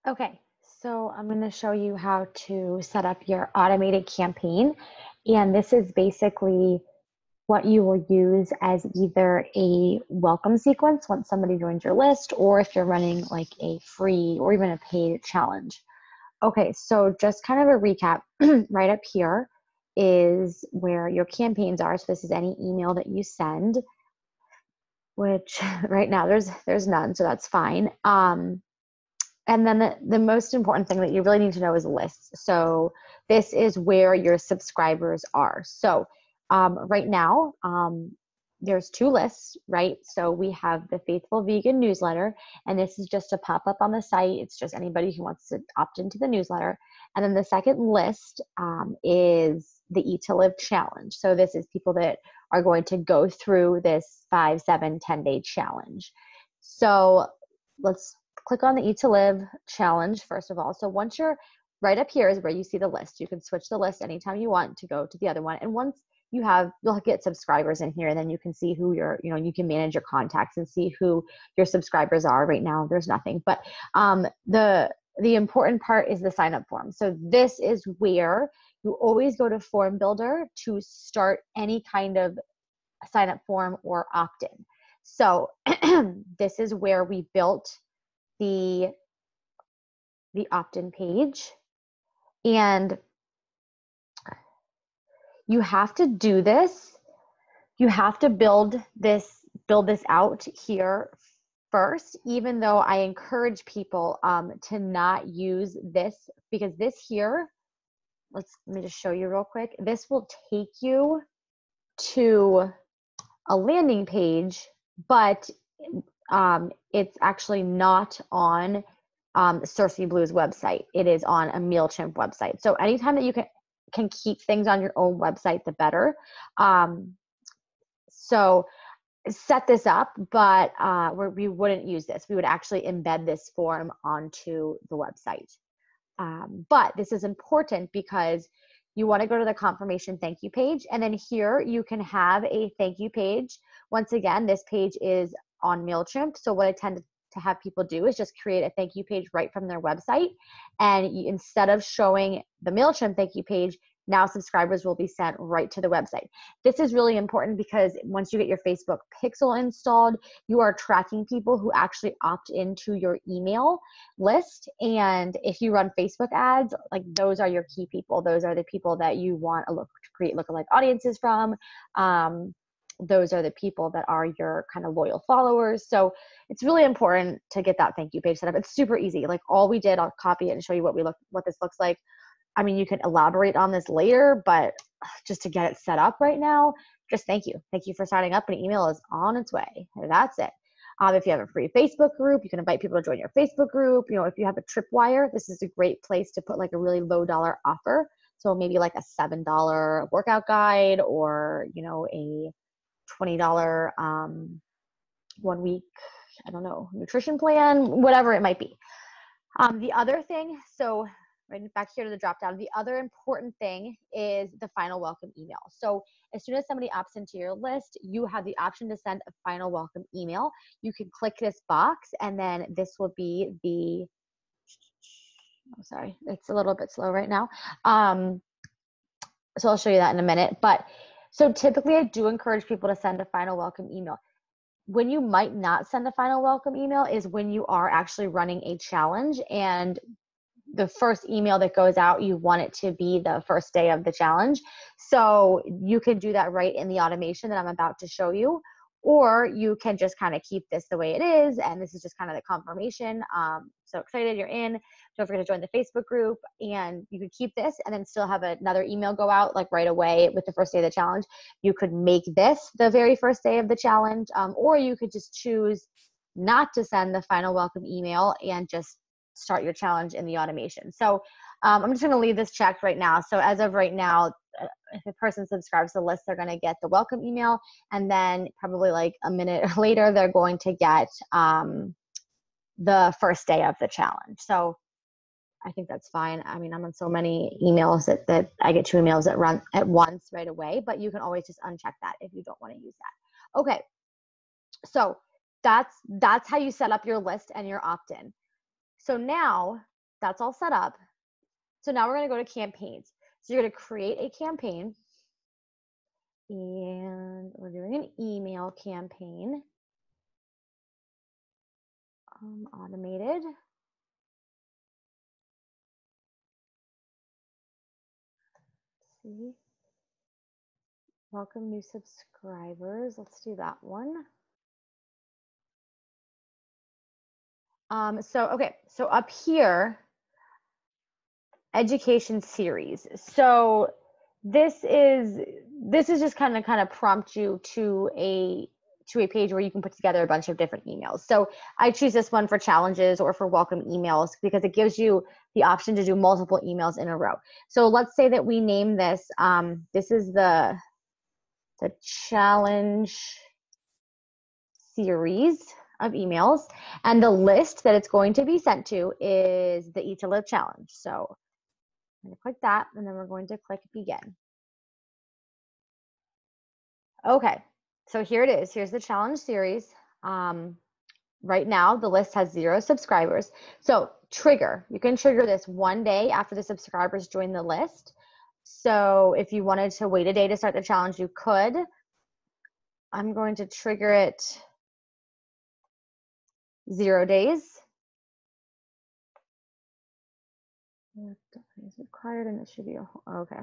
Okay, so I'm going to show you how to set up your automated campaign. And this is basically what you will use as either a welcome sequence once somebody joins your list, or if you're running like a free or even a paid challenge. Okay, so just kind of a recap, right up here is where your campaigns are. So this is any email that you send, which right now there's none, so that's fine. And then the most important thing that you really need to know is lists. So this is where your subscribers are. So right now, there's two lists, right? So we have the Faithful Vegan newsletter, and this is just a pop-up on the site. It's just anybody who wants to opt into the newsletter. And then the second list is the Eat to Live challenge. So this is people that are going to go through this 5, 7, 10-day challenge. So let's click on the Eat to Live challenge first of all. So once you're right up here is where you see the list. You can switch the list anytime you want to go to the other one. And once you have, you'll get subscribers in here, and then you can see who your, you can manage your contacts and see who your subscribers are. Right now, there's nothing. But the important part is the sign up form. So this is where you always go to Form Builder to start any kind of sign up form or opt-in. So this is where we built the opt-in page, and you have to do this. You have to build this out here first, even though I encourage people to not use this, because this here, let me just show you real quick. This will take you to a landing page, but it's actually not on Cersei Blue's website. It is on a Mailchimp website. So anytime that you can keep things on your own website, the better. So set this up, but we wouldn't use this. We would actually embed this form onto the website. But this is important because you want to go to the confirmation thank you page, and then here you can have a thank you page. Once again, this page is on Mailchimp. So what I tend to have people do is just create a thank you page right from their website. And instead of showing the Mailchimp thank you page, now subscribers will be sent right to the website. This is really important because once you get your Facebook Pixel installed, you are tracking people who actually opt into your email list. And if you run Facebook ads, like those are your key people. Those are the people that you want to create lookalike audiences from. Those are the people that are your kind of loyal followers. So it's really important to get that thank you page set up. It's super easy. Like all we did, I'll copy it and show you what this looks like. I mean, you can elaborate on this later, but just to get it set up right now, just thank you. Thank you for signing up. An email is on its way. That's it. If you have a free Facebook group, you can invite people to join your Facebook group. If you have a tripwire, this is a great place to put like a really low dollar offer. So maybe like a $7 workout guide, or, a $20 1 week, I don't know, nutrition plan, whatever it might be. The other thing, so right back here to the drop down, the other important thing is the final welcome email. So as soon as somebody opts into your list, you have the option to send a final welcome email. You can click this box, and then this will be sorry, it's a little bit slow right now. So I'll show you that in a minute. But so typically I do encourage people to send a final welcome email. When you might not send a final welcome email is when you are actually running a challenge, and the first email that goes out, you want it to be the first day of the challenge. So you can do that right in the automation that I'm about to show you, or you can just kind of keep this the way it is. And this is just kind of the confirmation. So excited you're in. Don't forget to join the Facebook group, and you could keep this and then still have another email go out like right away with the first day of the challenge. You could make this the very first day of the challenge, or you could just choose not to send the final welcome email and just start your challenge in the automation. So I'm just going to leave this checked right now. So as of right now, if a person subscribes to the list, they're going to get the welcome email, and then probably like a minute later, they're going to get the first day of the challenge. So I think that's fine. I mean, I'm on so many emails that I get 2 emails that run at once right away, but you can always just uncheck that if you don't want to use that. Okay. So that's how you set up your list and your opt-in. So now that's all set up. So now we're going to go to campaigns. So you're going to create a campaign, and we're doing an email campaign, automated. Let's see, welcome new subscribers. Let's do that one. Okay, so up here, education series. So this is just kind of prompt you to a page where you can put together a bunch of different emails. So I choose this one for challenges or for welcome emails because it gives you the option to do multiple emails in a row. So let's say that we name this, this is the challenge series of emails, and the list that it's going to be sent to is the Eat to Live challenge. So I'm going to click that, and then we're going to click begin. Okay, so here it is. Here's the challenge series. Right now, the list has 0 subscribers. So trigger, you can trigger this one day after the subscribers join the list. So if you wanted to wait a day to start the challenge, you could. I'm going to trigger it 0 days. Is required, and it should be okay.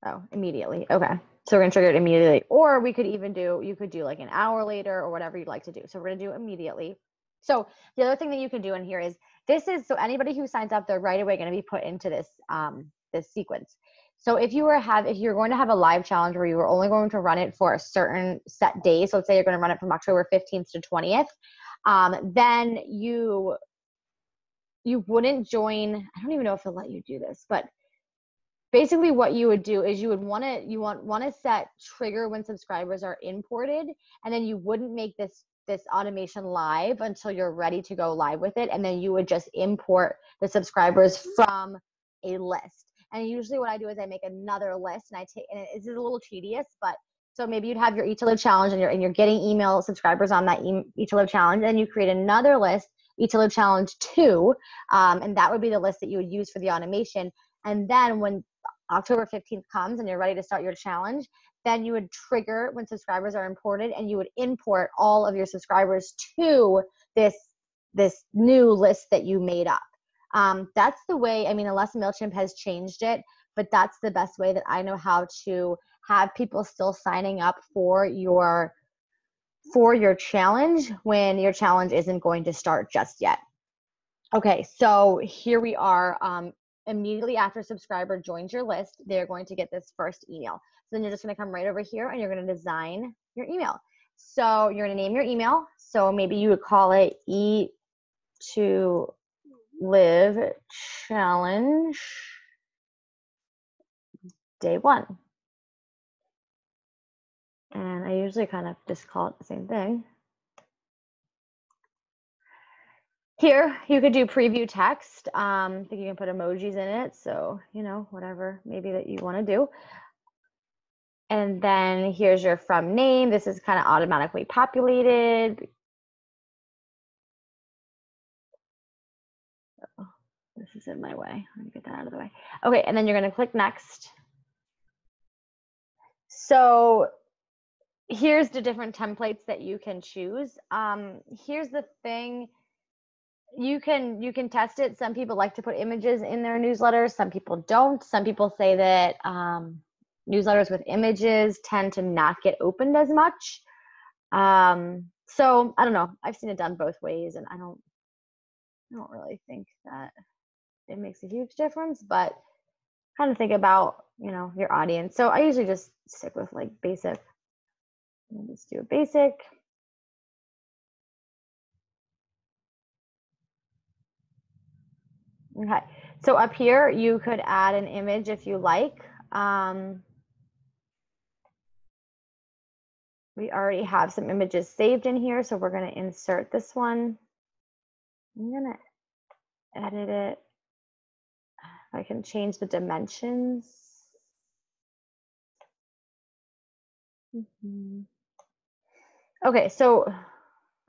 Oh, immediately. Okay. So we're going to trigger it immediately. Or we could even you could do like an hour later or whatever you'd like to do. So we're going to do immediately. So the other thing that you can do in here is so anybody who signs up, they're right away going to be put into this, this sequence. So if you're going to have a live challenge where you were only going to run it for a certain set day, so let's say you're going to run it from October 15th to 20th, then you wouldn't join. I don't even know if it'll let you do this, but basically what you would do is you would want to set trigger when subscribers are imported, and then you wouldn't make this automation live until you're ready to go live with it, and then you would just import the subscribers from a list. And usually what I do is I make another list, and it's a little tedious, but so maybe you'd have your Eat to Live challenge, and you're getting email subscribers on that Eat to Live challenge, and you create another list, Eat to Live challenge 2, and that would be the list that you would use for the automation. And then when October 15th comes and you're ready to start your challenge, then you would trigger when subscribers are imported, and you would import all of your subscribers to this new list that you made up. That's the way, I mean, unless Mailchimp has changed it, but that's the best way that I know how to have people still signing up for your challenge when your challenge isn't going to start just yet. Okay, so here we are. Immediately after a subscriber joins your list, they're going to get this first email. So then you're just going to come right over here and you're going to design your email. So you're going to name your email. So maybe you would call it Eat to Live Challenge Day 1. And I usually kind of just call it the same thing. Here, you could do preview text. I think you can put emojis in it. So, whatever maybe that you want to do. And then here's your from name. This is kind of automatically populated. Oh, this is in my way. Let me get that out of the way. Okay, and then you're going to click next. So here's the different templates that you can choose. Here's the thing. You can test it. Some people like to put images in their newsletters. Some people don't. Some people say that newsletters with images tend to not get opened as much. So I don't know. I've seen it done both ways, and I don't really think that it makes a huge difference, but kind of think about, your audience. So I usually just stick with like basic. Let's do a basic. Okay, so up here you could add an image if you like. We already have some images saved in here, so we're going to insert this one. I'm going to edit it. I can change the dimensions. Okay, so,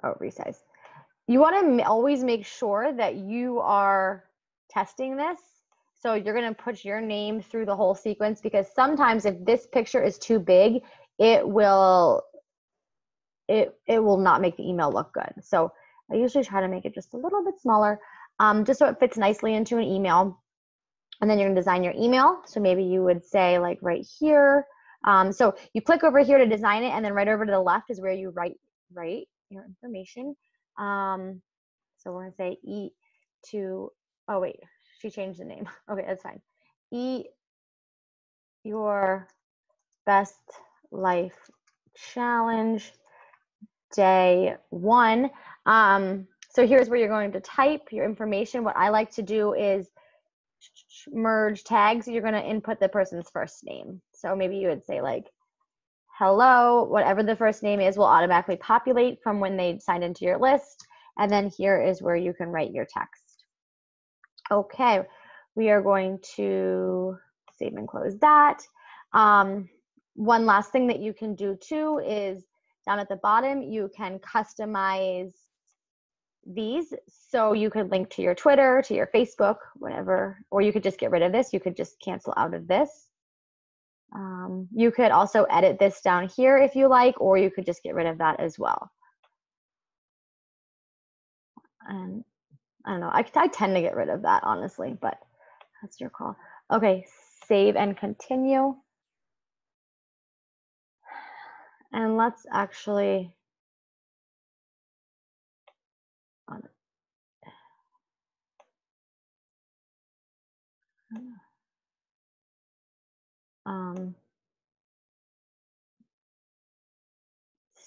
resize. you want to always make sure that you are testing this. So you're going to put your name through the whole sequence, because sometimes if this picture is too big, it will not make the email look good. So I usually try to make it just a little bit smaller, just so it fits nicely into an email. And then you're going to design your email. So maybe you would say like right here. So you click over here to design it, and then right over to the left is where you write your information. So we're going to say eat to, oh wait, she changed the name. Okay, that's fine. Eat your best life challenge, day 1. So here's where you're going to type your information. What I like to do is merge tags. You're going to input the person's first name. So maybe you would say like, hello, whatever the first name is will automatically populate from when they signed into your list. And then here is where you can write your text. Okay, we are going to save and close that. One last thing that you can do too is down at the bottom, you can customize these. So you could link to your Twitter, to your Facebook, whatever, or you could just get rid of this. You could just cancel out of this. You could also edit this down here if you like, or you could just get rid of that as well. And I don't know, I tend to get rid of that, honestly, but that's your call. Okay, save and continue. And let's actually,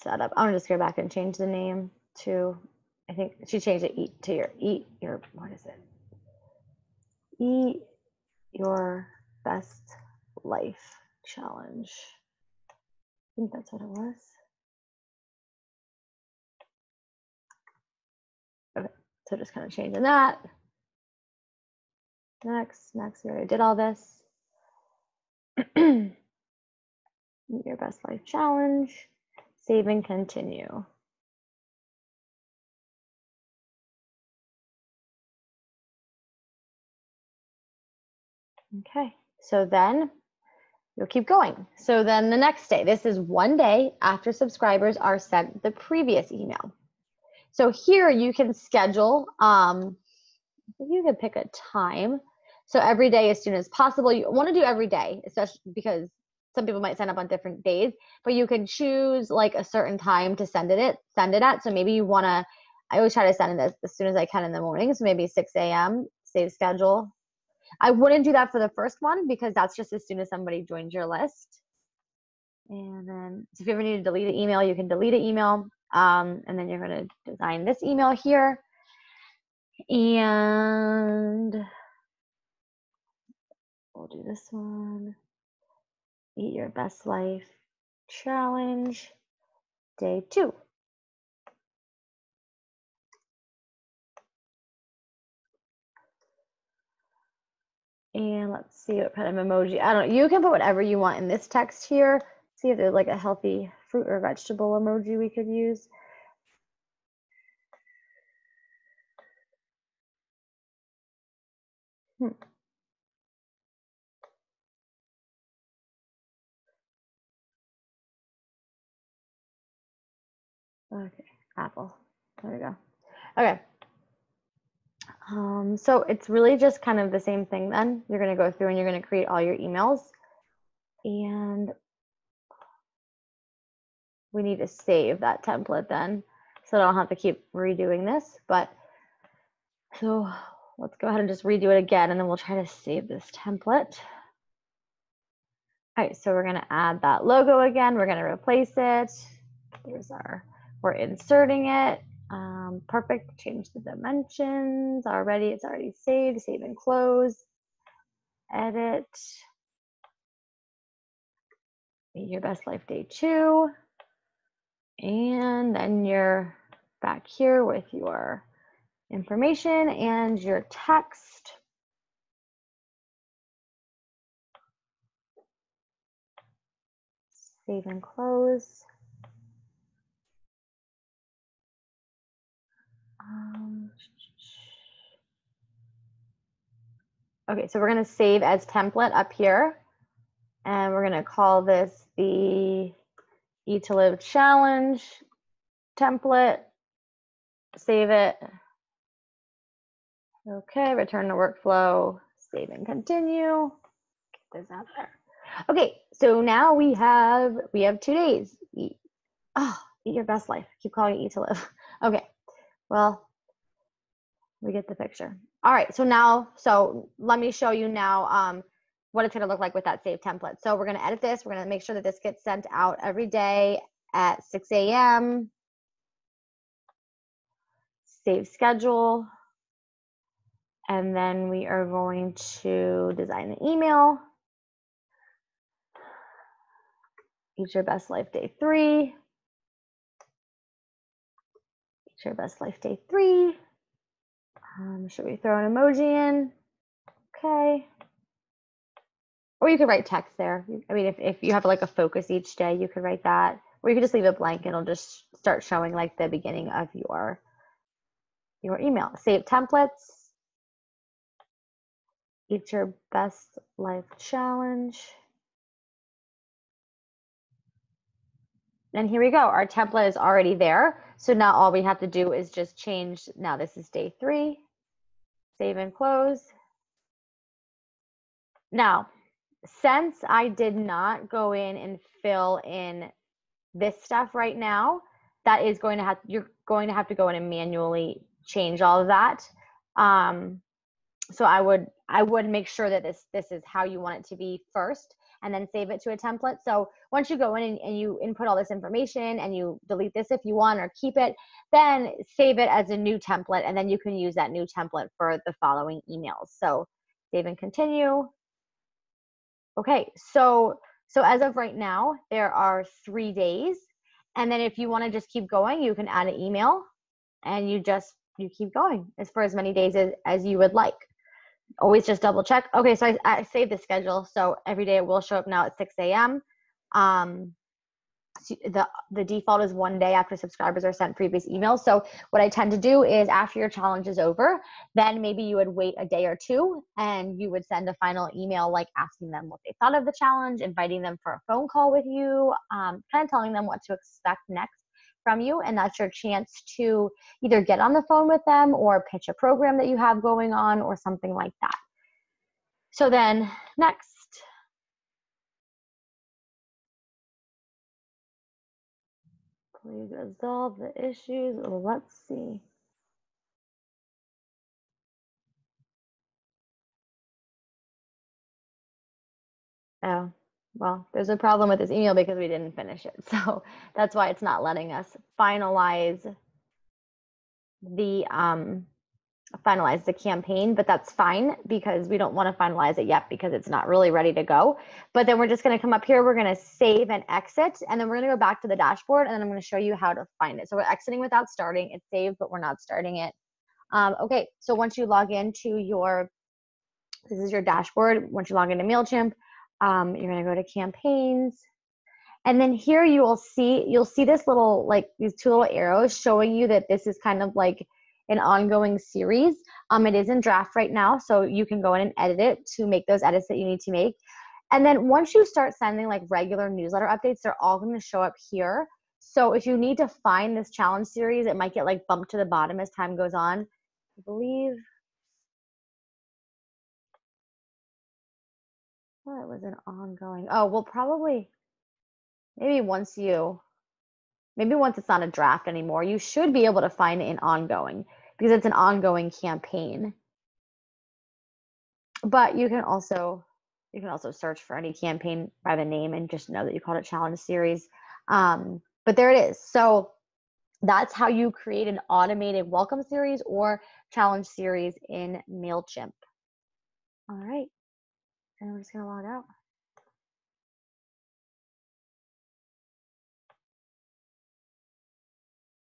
set up. I'm gonna just go back and change the name to, I think she changed it eat your, what is it? Eat your best life challenge. I think that's what it was. Okay, so just kind of changing that. Next, we already did all this. Eat your best life challenge. Save and continue. Okay, so then you'll keep going. So then the next day, this is one day after subscribers are sent the previous email. So here you can schedule, you can pick a time. So every day as soon as possible. You want to do every day, especially because some people might sign up on different days, but you can choose like a certain time to send it at. So maybe you want to, I always try to send it as soon as I can in the morning. So maybe 6 a.m. save schedule. I wouldn't do that for the first one because that's just as soon as somebody joins your list. And then so if you ever need to delete an email, you can delete an email. And then you're going to design this email here. And we'll do this one. Eat your best life challenge, day 2. And let's see what kind of emoji. I don't know. You can put whatever you want in this text here. See if there's like a healthy fruit or vegetable emoji we could use. Okay, apple. There we go. Okay. So it's really just kind of the same thing then. You're going to go through and you're going to create all your emails. And we need to save that template then, so I don't have to keep redoing this. But so let's go ahead and just redo it again, and then we'll try to save this template. All right, so we're going to add that logo again. We're going to replace it. Here's we're inserting it. Perfect. Change the dimensions already. It's already saved. Save and close. Edit. Your best life day 2. And then you're back here with your information and your text. Save and close. Okay, so we're gonna save as template up here, and we're gonna call this the Eat to Live Challenge template. Save it. Okay, return to workflow, save and continue. Get this out there. Okay, so now we have 2 days. Eat your best life. Keep calling it Eat to Live. Okay, well, we get the picture. All right, so let me show you now what it's gonna look like with that save template. So we're gonna edit this. We're gonna make sure that this gets sent out every day at 6 a.m. Save schedule. And then we are going to design the email. Eat your best life day 3. Eat your best life day 3. Should we throw an emoji in? Okay. Or you could write text there. I mean, if you have like a focus each day, you could write that. Or you could just leave it blank and it'll just start showing like the beginning of your email. Save templates. Eat your best life challenge. And here we go. Our template is already there. So now all we have to do is just change. Now this is day 3. Save and close. Now, since I did not go in and fill in this stuff right now, that is going to have, you're going to have to go in and manually change all of that. So I would make sure that this is how you want it to be first, and then save it to a template. So once you go in and you input all this information and you delete this if you want or keep it, then save it as a new template, and then you can use that new template for the following emails. So save and continue. Okay, so as of right now, there are 3 days. And then if you want to just keep going, you can add an email and you keep going for as many days as you would like. Always just double check. Okay, so I saved the schedule. So every day it will show up now at 6 a.m. The default is 1 day after subscribers are sent previous emails. So what I tend to do is after your challenge is over, then maybe you would wait a day or 2 and you would send a final email like asking them what they thought of the challenge, inviting them for a phone call with you, kind of telling them what to expect next from you. And that's your chance to either get on the phone with them or pitch a program that you have going on or something like that. So then next. Please resolve the issues. Let's see. Oh, well, there's a problem with this email because we didn't finish it. So that's why it's not letting us finalize the campaign, but that's fine because we don't want to finalize it yet because it's not really ready to go. But then we're just going to come up here, we're going to save and exit, and then we're going to go back to the dashboard, and then I'm going to show you how to find it. So we're exiting without starting. It's saved, but we're not starting it. Okay, so once you log into this is your dashboard. Once you log into Mailchimp, you're going to go to campaigns. And then here you'll see this little, like these 2 little arrows showing you that this is kind of like an ongoing series. It is in draft right now, so you can go in and edit it to make those edits that you need to make. And then once you start sending like regular newsletter updates, they're all going to show up here. So if you need to find this challenge series, it might get like bumped to the bottom as time goes on. I believe it was an ongoing. Oh, well, probably maybe once it's not a draft anymore, you should be able to find it in ongoing because it's an ongoing campaign. But you can also search for any campaign by the name and just know that you called it challenge series. But there it is. So that's how you create an automated welcome series or challenge series in Mailchimp. All right. And we're just going to log out.